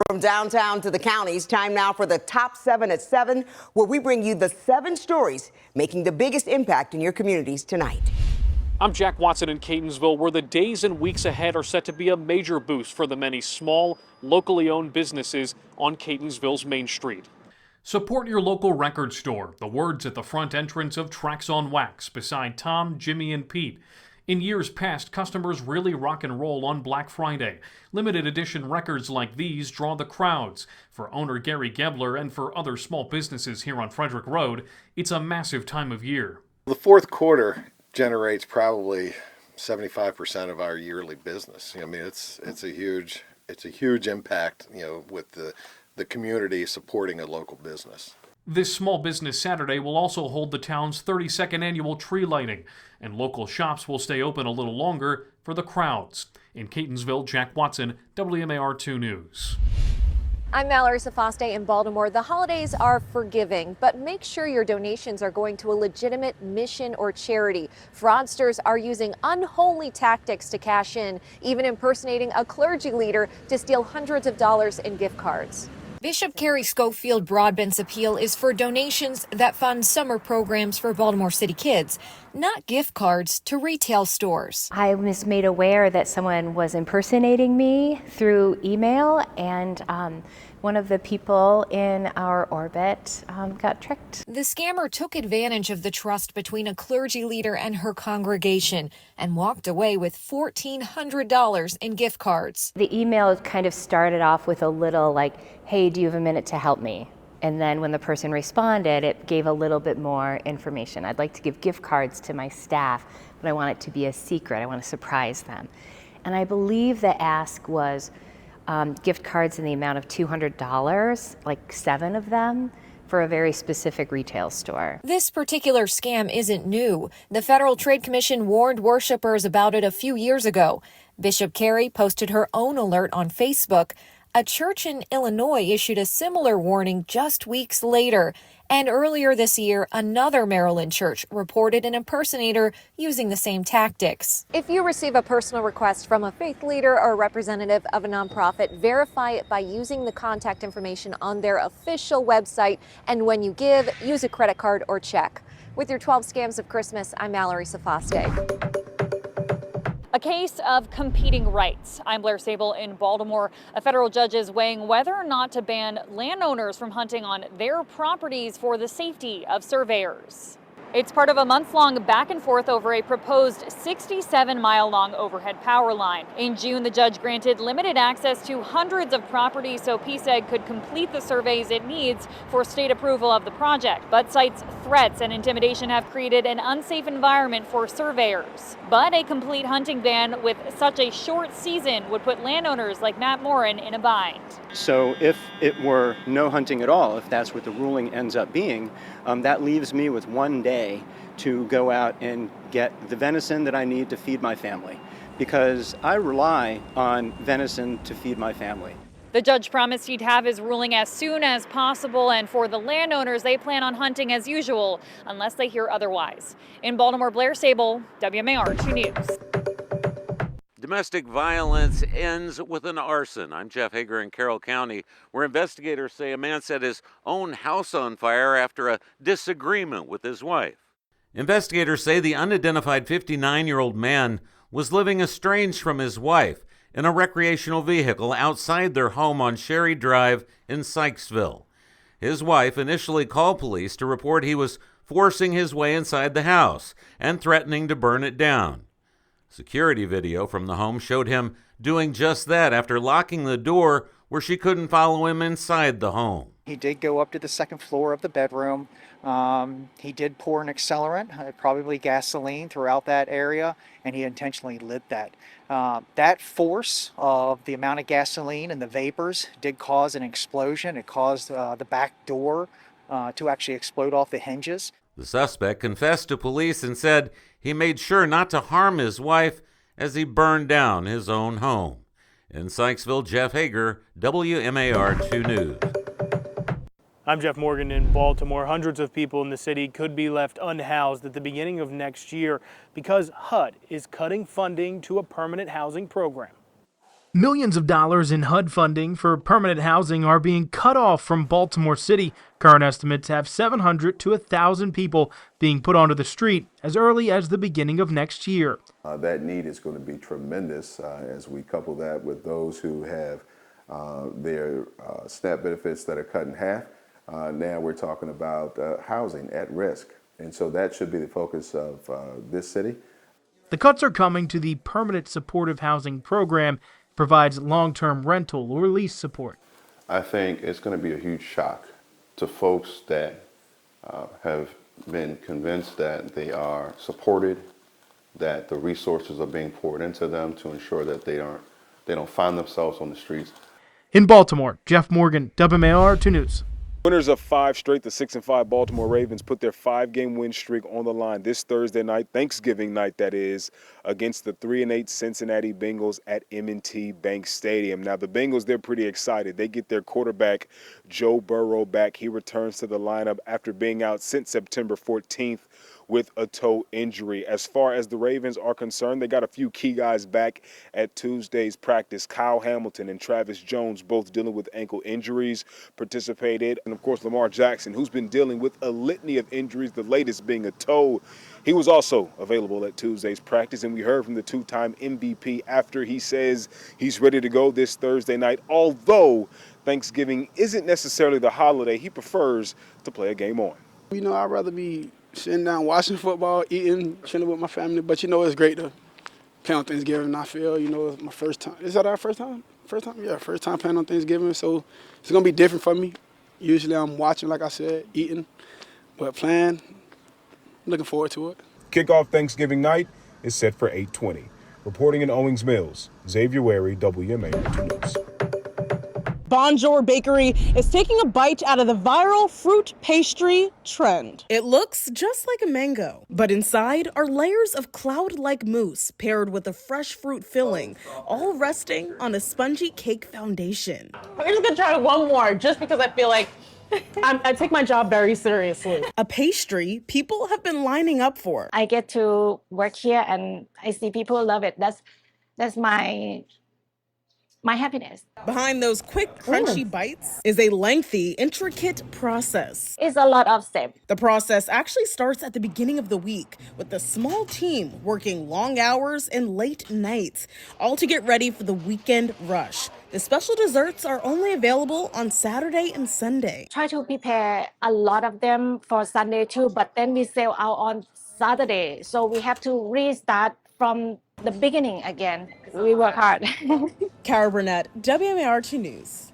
From downtown to the counties, time now for the Top 7 at 7, where we bring you the 7 stories making the biggest impact in your communities tonight. I'm Jack Watson in Catonsville, where the days and weeks ahead are set to be a major boost for the many small, locally owned businesses on Catonsville's Main Street. Support your local record store. The words at the front entrance of Tracks on Wax beside Tom, Jimmy, and Pete. In years past, customers really rock and roll on Black Friday. Limited edition records like these draw the crowds. For owner Gary Gebler and for other small businesses here on Frederick Road, it's a massive time of year. The fourth quarter generates probably 75% of our yearly business. I mean, it's a huge impact, with the community supporting a local business. This Small Business Saturday will also hold the town's 32nd annual tree lighting, and local shops will stay open a little longer for the crowds. In Catonsville, Jack Watson, WMAR-2 News. I'm Mallory Safaste in Baltimore. The holidays are forgiving, but make sure your donations are going to a legitimate mission or charity. Fraudsters are using unholy tactics to cash in, even impersonating a clergy leader to steal hundreds of dollars in gift cards. Bishop Carrie Schofield Broadbent's appeal is for donations that fund summer programs for Baltimore City kids, not gift cards to retail stores. I was made aware that someone was impersonating me through email, and one of the people in our orbit got tricked. The scammer took advantage of the trust between a clergy leader and her congregation and walked away with $1,400 in gift cards. The email kind of started off with a little like, hey, do you have a minute to help me? And then when the person responded, it gave a little bit more information. I'd like to give gift cards to my staff, but I want it to be a secret. I want to surprise them. And I believe the ask was gift cards in the amount of $200, like 7 of them, for a very specific retail store. This particular scam isn't new. The Federal Trade Commission warned worshipers about it a few years ago. Bishop Carrie posted her own alert on Facebook. A church in Illinois issued a similar warning just weeks later. And earlier this year, another Maryland church reported an impersonator using the same tactics. If you receive a personal request from a faith leader or representative of a nonprofit, verify it by using the contact information on their official website. And when you give, use a credit card or check. With your 12 scams of Christmas, I'm Mallory Safaste. A case of competing rights. I'm Blair Sable in Baltimore. A federal judge is weighing whether or not to ban landowners from hunting on their properties for the safety of surveyors. It's part of a month-long back and forth over a proposed 67-mile-long overhead power line. In June, the judge granted limited access to hundreds of properties so PSEG could complete the surveys it needs for state approval of the project. But cites threats and intimidation have created an unsafe environment for surveyors. But a complete hunting ban with such a short season would put landowners like Matt Morin in a bind. So if it were no hunting at all, if that's what the ruling ends up being, that leaves me with one day to go out and get the venison that I need to feed my family, because I rely on venison to feed my family. The judge promised he'd have his ruling as soon as possible, and for the landowners, they plan on hunting as usual unless they hear otherwise. In Baltimore, Blair Sable, WMAR-2 News. Domestic violence ends with an arson. I'm Jeff Hager in Carroll County, where investigators say a man set his own house on fire after a disagreement with his wife. Investigators say the unidentified 59-year-old man was living estranged from his wife in a recreational vehicle outside their home on Sherry Drive in Sykesville. His wife initially called police to report he was forcing his way inside the house and threatening to burn it down. Security video from the home showed him doing just that after locking the door where she couldn't follow him inside the home. He did go up to the second floor of the bedroom. He did pour an accelerant, probably gasoline, throughout that area, and he intentionally lit that. That force of the amount of gasoline and the vapors did cause an explosion. It caused the back door to actually explode off the hinges. The suspect confessed to police and said he made sure not to harm his wife as he burned down his own home. In Sykesville, Jeff Hager, WMAR-2 News. I'm Jeff Morgan in Baltimore. Hundreds of people in the city could be left unhoused at the beginning of next year because HUD is cutting funding to a permanent housing program. Millions of dollars in HUD funding for permanent housing are being cut off from Baltimore City. Current estimates have 700 to 1,000 people being put onto the street as early as the beginning of next year. That need is going to be tremendous as we couple that with those who have their SNAP benefits that are cut in half. Now we're talking about housing at risk. And so that should be the focus of this city. The cuts are coming to the Permanent Supportive Housing Program. Provides long-term rental or lease support. I think it's going to be a huge shock to folks that have been convinced that they are supported, that the resources are being poured into them to ensure that they don't find themselves on the streets. In Baltimore, Jeff Morgan, WMAR-2 News. Winners of 5 straight, the 6-5 Baltimore Ravens put their 5-game win streak on the line this Thursday night, Thanksgiving night that is, against the 3-8 Cincinnati Bengals at M&T Bank Stadium. Now the Bengals, they're pretty excited. They get their quarterback Joe Burrow back. He returns to the lineup after being out since September 14th with a toe injury. As far as the Ravens are concerned, they got a few key guys back at Tuesday's practice. Kyle Hamilton and Travis Jones, both dealing with ankle injuries, participated. And of course, Lamar Jackson, who's been dealing with a litany of injuries, the latest being a toe. He was also available at Tuesday's practice, and we heard from the two-time MVP after he says he's ready to go this Thursday night. Although Thanksgiving isn't necessarily the holiday, he prefers to play a game on. You know, I'd rather be sitting down watching football, eating, chilling with my family. But, you know, it's great to play on Thanksgiving. I feel, you know, it's my first time. Is that our first time? First time? Yeah, first time playing on Thanksgiving. So it's going to be different for me. Usually I'm watching, like I said, eating. But playing, looking forward to it. Kickoff Thanksgiving night is set for 8:20. Reporting in Owings Mills, Xavier Wary, WMAR-2 News. Bonjour Bakery is taking a bite out of the viral fruit pastry trend. It looks just like a mango, but inside are layers of cloud-like mousse paired with a fresh fruit filling, all resting on a spongy cake foundation. I'm just gonna try one more just because I feel like I take my job very seriously. A pastry people have been lining up for. I get to work here and I see people love it. That's my happiness. Behind those quick, crunchy bites is a lengthy, intricate process. It's a lot of steps. The process actually starts at the beginning of the week with a small team working long hours and late nights, all to get ready for the weekend rush. The special desserts are only available on Saturday and Sunday. Try to prepare a lot of them for Sunday too, but then we sell out on Saturday. So we have to restart from the beginning again. We work hard. Cara Burnett, WMAR-2 News.